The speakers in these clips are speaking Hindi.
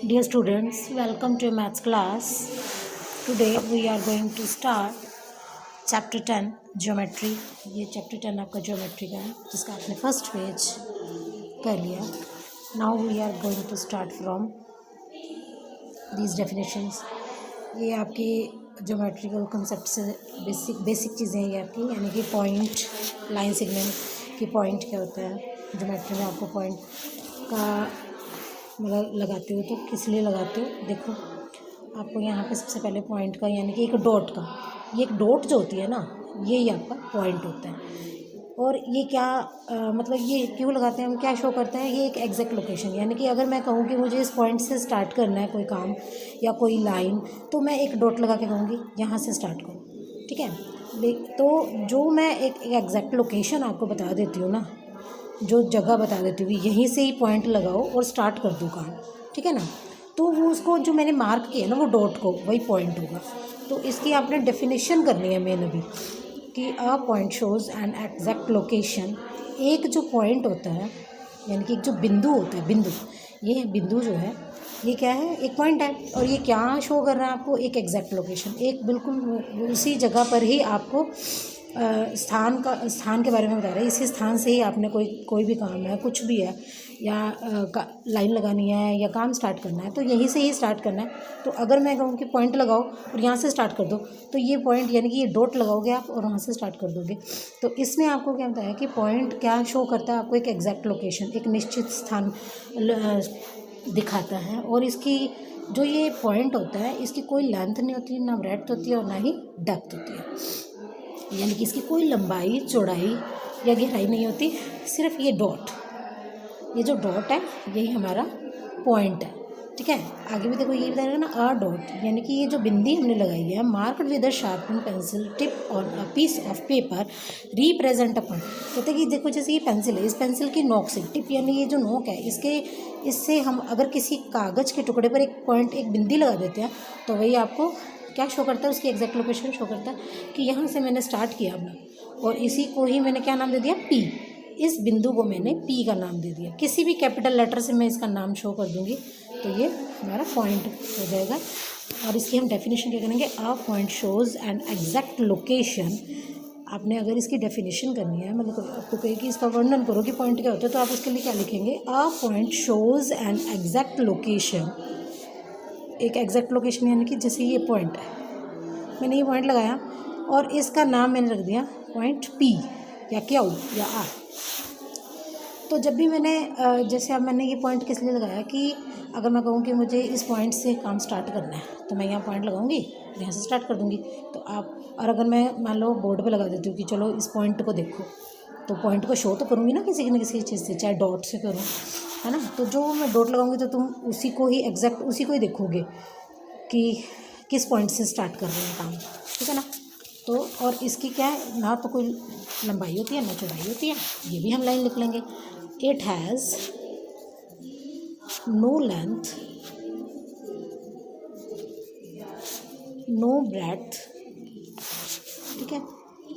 Dear students, welcome to maths class. Today we are going to start chapter 10 geometry. ये chapter 10 आपका geometry का है जिसका आपने first page कर लिया. Now we are going to start from these definitions. ये आपकी geometrical concept से basic चीज़ें हैं ये आपकी, यानी कि point, line segment की point क्या होता है. geometry में आपको point का मतलब लगाते हो तो किस लिए लगाते हो. देखो आपको यहाँ पे सबसे पहले पॉइंट का यानी कि एक डॉट का, ये एक डॉट जो होती है ना, यही आपका पॉइंट होता है. और ये क्या मतलब ये क्यों लगाते हैं हम, क्या शो करते हैं, ये एक एग्जैक्ट लोकेशन. यानी कि अगर मैं कहूँ कि मुझे इस पॉइंट से स्टार्ट करना है कोई काम या कोई लाइन, तो मैं एक डॉट लगा के कहूँगी यहाँ से स्टार्ट करो. ठीक है. तो जो मैं एक एग्जैक्ट लोकेशन आपको बता देती हूँ ना, जो जगह बता देती हूँ यहीं से ही पॉइंट लगाओ और स्टार्ट कर दो काम. ठीक है ना. तो वो उसको जो मैंने मार्क किया ना वो डॉट को, वही पॉइंट होगा. तो इसकी आपने डेफिनेशन करनी है मेन अभी कि a point shows an exact location. एक जो पॉइंट होता है यानी कि एक जो बिंदु होता है, बिंदु, ये बिंदु जो है ये क्या है, एक पॉइंट है. और ये क्या शो कर रहा है आपको, एक एग्जैक्ट लोकेशन. एक बिल्कुल उसी जगह पर ही आपको स्थान के बारे में बता रहा है. इसी स्थान से ही आपने कोई भी काम है, कुछ भी है, या लाइन लगानी है या काम स्टार्ट करना है, तो यहीं से ही स्टार्ट करना है. तो अगर मैं कहूँ कि पॉइंट लगाओ और यहाँ से स्टार्ट कर दो, तो ये पॉइंट यानी कि ये डॉट लगाओगे आप और वहाँ से स्टार्ट कर दोगे. तो इसमें आपको क्या बताया कि पॉइंट क्या शो करता है, आपको एक एग्जैक्ट लोकेशन, एक निश्चित स्थान दिखाता है. और इसकी जो ये पॉइंट होता है इसकी कोई लेंथ नहीं होती, ना ब्रेड्थ होती है और ना ही डेप्थ होती है. यानी कि इसकी कोई लंबाई, चौड़ाई या गहराई नहीं होती, सिर्फ ये डॉट, ये जो डॉट है यही हमारा पॉइंट है. ठीक है. आगे भी देखो ये बताएगा ना, अ डॉट यानी कि ये जो बिंदी हमने लगाई है, marked with a sharpen pencil tip on a piece of paper represent a point. कहते हैं कि देखो जैसे ये पेंसिल है, इस पेंसिल की नोक से, टिप यानी ये जो नोक है इससे हम अगर किसी कागज़ के टुकड़े पर एक पॉइंट, एक बिंदी लगा देते हैं, तो वही आपको क्या शो करता है, उसकी एग्जैक्ट लोकेशन शो करता है कि यहाँ से मैंने स्टार्ट किया अपना, और इसी को ही मैंने क्या नाम दे दिया, पी. इस बिंदु को मैंने पी का नाम दे दिया. किसी भी कैपिटल लेटर से मैं इसका नाम शो कर दूंगी तो ये हमारा पॉइंट हो जाएगा. और इसकी हम डेफिनेशन क्या करेंगे, a point shows an exact location. आपने अगर इसकी डेफिनेशन करनी है, मतलब आपको कहे कि इसका वर्णन करो कि पॉइंट क्या होता है, तो आप उसके लिए क्या लिखेंगे, a point shows an exact location. एक एग्जैक्ट लोकेशन यानी कि जैसे ये पॉइंट है, मैंने ये पॉइंट लगाया और इसका नाम मैंने रख दिया पॉइंट पी या क्यू या आर. तो जब भी मैंने जैसे अब मैंने ये पॉइंट किस लिए लगाया कि अगर मैं कहूँ कि मुझे इस पॉइंट से काम स्टार्ट करना है, तो मैं यहाँ पॉइंट लगाऊंगी, यहाँ से स्टार्ट कर दूँगी. तो आप, और अगर मैं मान लो बोर्ड पे लगा देती हूँ कि चलो इस पॉइंट को देखो, तो पॉइंट को शो तो करूँगी ना किसी न किसी चीज़ से, चाहे डॉट से करूँ, है ना. तो जो मैं डॉट लगाऊंगी तो तुम उसी को ही एग्जैक्ट उसी को ही देखोगे कि किस पॉइंट से स्टार्ट कर रहे हैं काम. ठीक है ना. तो और इसकी क्या है, ना तो कोई लंबाई होती है ना चौड़ाई होती है, ये भी हम लाइन लिख लेंगे. It has no length, no breadth. ठीक है.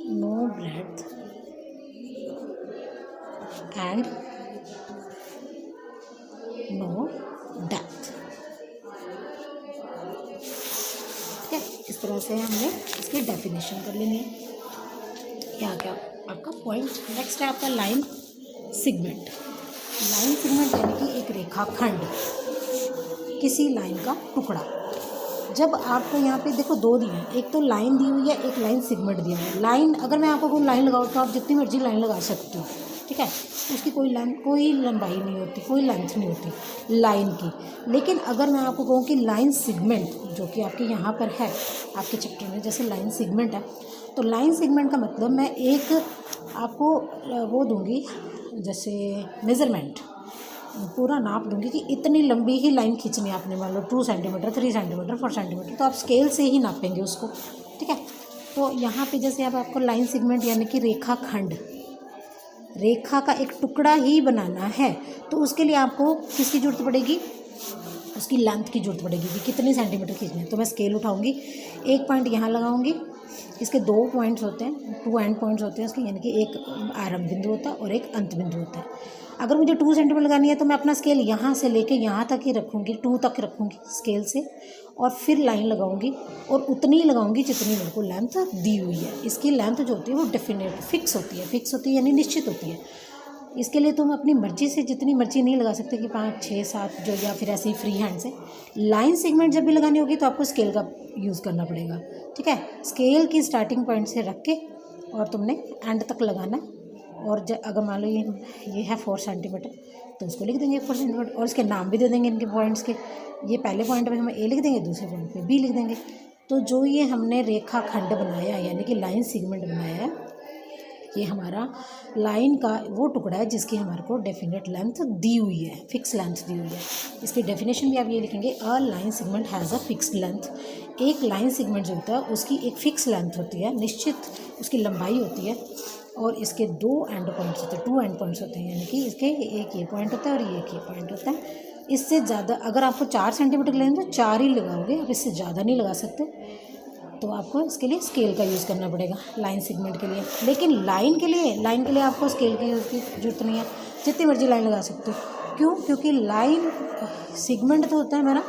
No breadth and no depth. ठीक है. इस तरह से हमने इसकी डेफिनेशन कर लेनी है. क्या क्या आपका पॉइंट. नेक्स्ट है आपका लाइन सेगमेंट. लाइन सेगमेंट यानी कि एक रेखाखंड, किसी लाइन का टुकड़ा. जब आपको यहाँ पे देखो दो दिए हैं, एक तो लाइन दी हुई है, एक लाइन सेगमेंट दिया है. लाइन, अगर मैं आपको कोई लाइन लगाऊँ तो आप जितनी मर्जी लाइन लगा सकते हो. ठीक है. उसकी कोई लंबाई नहीं होती, कोई लेंथ नहीं होती लाइन की. लेकिन अगर मैं आपको कहूँ कि लाइन सेगमेंट, जो कि आपके यहाँ पर है आपके चैप्टर में, जैसे लाइन सेगमेंट है, तो लाइन सेगमेंट का मतलब मैं एक आपको वो दूंगी, जैसे मेज़रमेंट, पूरा नाप दूंगी कि इतनी लंबी ही लाइन खींचनी है आपने, मान लो 2 सेंटीमीटर, 3 सेंटीमीटर, 4 सेंटीमीटर, तो आप स्केल से ही नापेंगे उसको. ठीक है. तो यहाँ पे जैसे अब आपको लाइन सेगमेंट यानी कि रेखाखंड, रेखा का एक टुकड़ा ही बनाना है, तो उसके लिए आपको किसकी ज़रूरत पड़ेगी, उसकी लेंथ की ज़रूरत पड़ेगी कि कितनी सेंटीमीटर खींचनी है. तो मैं स्केल उठाऊंगी, एक पॉइंट यहाँ लगाऊंगी, इसके 2 पॉइंट्स होते हैं, 2 एंड पॉइंट्स होते हैं इसके, यानी कि एक आरंभ बिंदु होता है और एक अंत बिंदु होता है. अगर मुझे 2 सेंटीमीटर लगानी है तो मैं अपना स्केल यहाँ से लेके यहाँ तक ही रखूँगी, 2 तक रखूँगी स्केल से, और फिर लाइन लगाऊँगी और उतनी ही लगाऊँगी जितनी मेरे को लेंथ दी हुई है। इसकी लेंथ जो होती है वो डेफिनेट फिक्स होती है यानी निश्चित होती है। इसके लिए तुम अपनी मर्जी से जितनी मर्जी नहीं लगा सकते कि 5, 6, 7 जो, या फिर ऐसे ही फ्री हैंड से। लाइन सेगमेंट जब भी लगानी होगी तो आपको स्केल का यूज़ करना पड़ेगा, ठीक है। स्केल की स्टार्टिंग पॉइंट से रख के और तुमने एंड तक लगाना है। और अगर मान लो ये है 4 सेंटीमीटर तो उसको लिख देंगे 4 सेंटीमीटर, और इसके नाम भी दे देंगे इनके पॉइंट्स के। ये पहले पॉइंट पे हम ए लिख देंगे, दूसरे पॉइंट पे बी लिख देंगे। तो जो ये हमने रेखा खंड बनाया यानी कि लाइन सेगमेंट बनाया है, ये हमारा लाइन का वो टुकड़ा है जिसकी हमारे को डेफिनेट लेंथ दी हुई है, फिक्स लेंथ दी हुई है। इसकी डेफिनेशन भी आप ये लिखेंगे, a line segment has a fix length. एक लाइन सेगमेंट जो होता है उसकी एक फ़िक्स लेंथ होती है, निश्चित उसकी लंबाई होती है, और इसके 2 एंड पॉइंट्स होते हैं, 2 एंड पॉइंट्स होते हैं, यानी कि इसके एक ये पॉइंट होता है और एक ये पॉइंट होता है। इससे ज़्यादा अगर आपको 4 सेंटीमीटर लेंगे तो 4 ही लगाओगे, आप इससे ज़्यादा नहीं लगा सकते। तो आपको इसके लिए स्केल का यूज़ करना पड़ेगा लाइन सेगमेंट के लिए। लेकिन लाइन के लिए आपको स्केल की जरूरत नहीं है, जितनी मर्जी लाइन लगा सकते हो। क्यों? क्योंकि लाइन सेगमेंट तो होता है हमारा